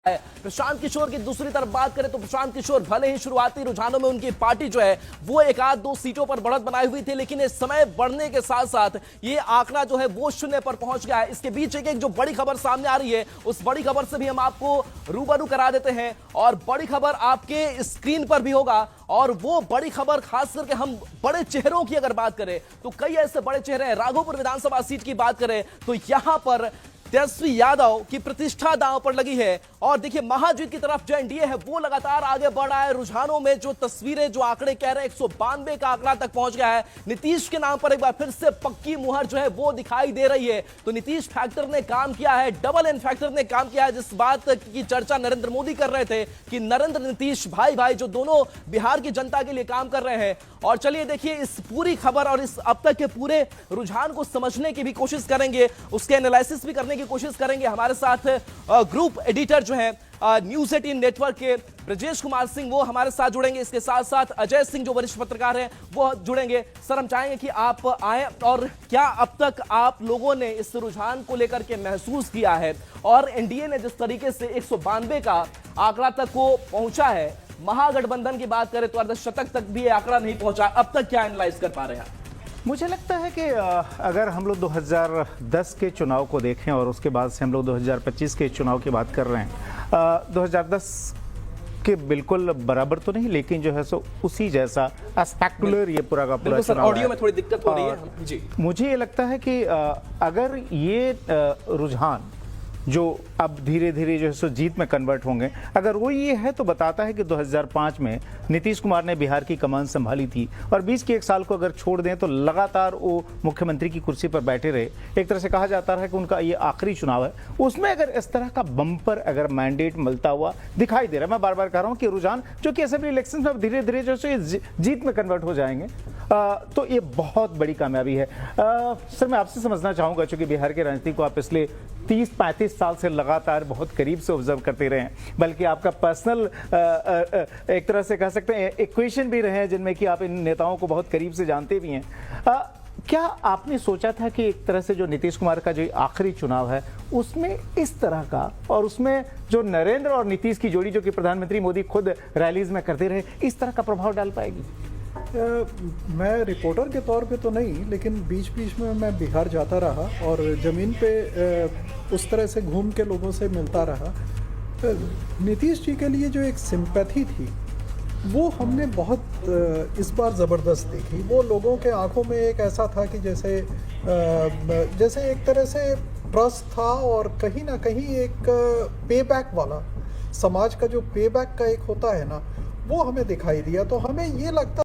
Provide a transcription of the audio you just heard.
प्रशांत किशोर की दूसरी तरफ बात करें तो प्रशांत किशोर भले ही शुरुआती रुझानों में उनकी पार्टी जो है वो एक आध दो सीटों पर बढ़त बनाई हुई थी, लेकिन इस समय बढ़ने के साथ साथ ये आंकड़ा जो है वो शून्य पर पहुंच गया है। इसके बीच एक जो बड़ी खबर सामने आ रही है उस बड़ी खबर से भी हम आपको रूबरू करा देते हैं और बड़ी खबर आपके स्क्रीन पर भी होगा। और वो बड़ी खबर खास करके हम बड़े चेहरों की अगर बात करें तो कई ऐसे बड़े चेहरे हैं। राघोपुर विधानसभा सीट की बात करें तो यहां पर तेजस्वी यादव की प्रतिष्ठा दांव पर लगी है और देखिए महाजीत की तरफ जो एनडीए है वो लगातार आगे बढ़ रहा है। रुझानों में जो तस्वीरें जो आंकड़े कह रहे हैं 192 का आंकड़ा तक पहुंच गया है। नीतीश के नाम पर एक बार फिर से पक्की मुहर जो है वो दिखाई दे रही है। तो नीतीश फैक्टर ने काम किया है, डबल एन फैक्टर ने काम किया है। जिस बात की चर्चा नरेंद्र मोदी कर रहे थे कि नरेंद्र नीतीश भाई भाई जो दोनों बिहार की जनता के लिए काम कर रहे हैं। और चलिए देखिए इस पूरी खबर और इस अब तक के पूरे रुझान को समझने की भी कोशिश करेंगे, उसके एनालिसिस भी करने की कोशिश करेंगे। हमारे साथ ग्रुप एडिटर जो है न्यूज 18 नेटवर्क के ब्रजेश कुमार सिंह वो हमारे साथ जुड़ेंगे। इसके साथ साथ अजय सिंह जो वरिष्ठ पत्रकार हैं वो जुड़ेंगे। सर हम चाहेंगे कि आप आए और क्या अब तक आप लोगों ने इस रुझान को लेकर के महसूस किया है और एनडीए ने जिस तरीके से 192 का आंकड़ा तक को पहुंचा है, महागठबंधन की बात करें तो अर्धशतक तक भी आंकड़ा नहीं पहुंचा, अब तक क्या एनालाइज कर पा रहे हैं? मुझे लगता है कि अगर हम लोग 2010 के चुनाव को देखें और उसके बाद से हम लोग 2025 के चुनाव की बात कर रहे हैं, 2010 के बिल्कुल बराबर तो नहीं लेकिन जो है सो उसी जैसा स्पेक्टुलर ये पूरा का पूरा चुनाव है। ऑडियो में थोड़ी दिक्कत हो रही है जी। मुझे ये लगता है कि अगर ये रुझान जो अब धीरे धीरे जो है सो जीत में कन्वर्ट होंगे, अगर वो ये है तो बताता है कि 2005 में नीतीश कुमार ने बिहार की कमान संभाली थी और बीच के एक साल को अगर छोड़ दें तो लगातार वो मुख्यमंत्री की कुर्सी पर बैठे रहे। एक तरह से कहा जाता है कि उनका ये आखिरी चुनाव है। उसमें अगर इस तरह का बम्पर अगर मैंडेट मिलता हुआ दिखाई दे रहा है, मैं बार बार कह रहा हूँ कि रुझान जो कि असेंबली इलेक्शन में धीरे धीरे जो है जीत में कन्वर्ट हो जाएंगे, तो ये बहुत बड़ी कामयाबी है। सर मैं आपसे समझना चाहूँगा, चूंकि बिहार की राजनीति को आप पिछले 30-35 साल से लगातार बहुत करीब से ऑब्जर्व करते रहे हैं, बल्कि आपका पर्सनल एक तरह से कह सकते हैं इक्वेशन भी रहे हैं जिनमें कि आप इन नेताओं को बहुत करीब से जानते भी हैं। क्या आपने सोचा था कि एक तरह से जो नीतीश कुमार का जो आखिरी चुनाव है उसमें इस तरह का और उसमें जो नरेंद्र और नीतीश की जोड़ी जो कि प्रधानमंत्री मोदी खुद रैलीज में करते रहे, इस तरह का प्रभाव डाल पाएगी? मैं रिपोर्टर के तौर पे तो नहीं, लेकिन बीच बीच में मैं बिहार जाता रहा और ज़मीन पे उस तरह से घूम के लोगों से मिलता रहा। नीतीश जी के लिए जो एक सिंपैथी थी वो हमने बहुत इस बार ज़बरदस्त देखी। वो लोगों के आंखों में एक ऐसा था कि जैसे एक तरह से ट्रस्ट था और कहीं ना कहीं एक पे बैक वाला, समाज का जो पे बैक का एक होता है ना, वो हमें दिखाई दिया। तो हमें ये लगता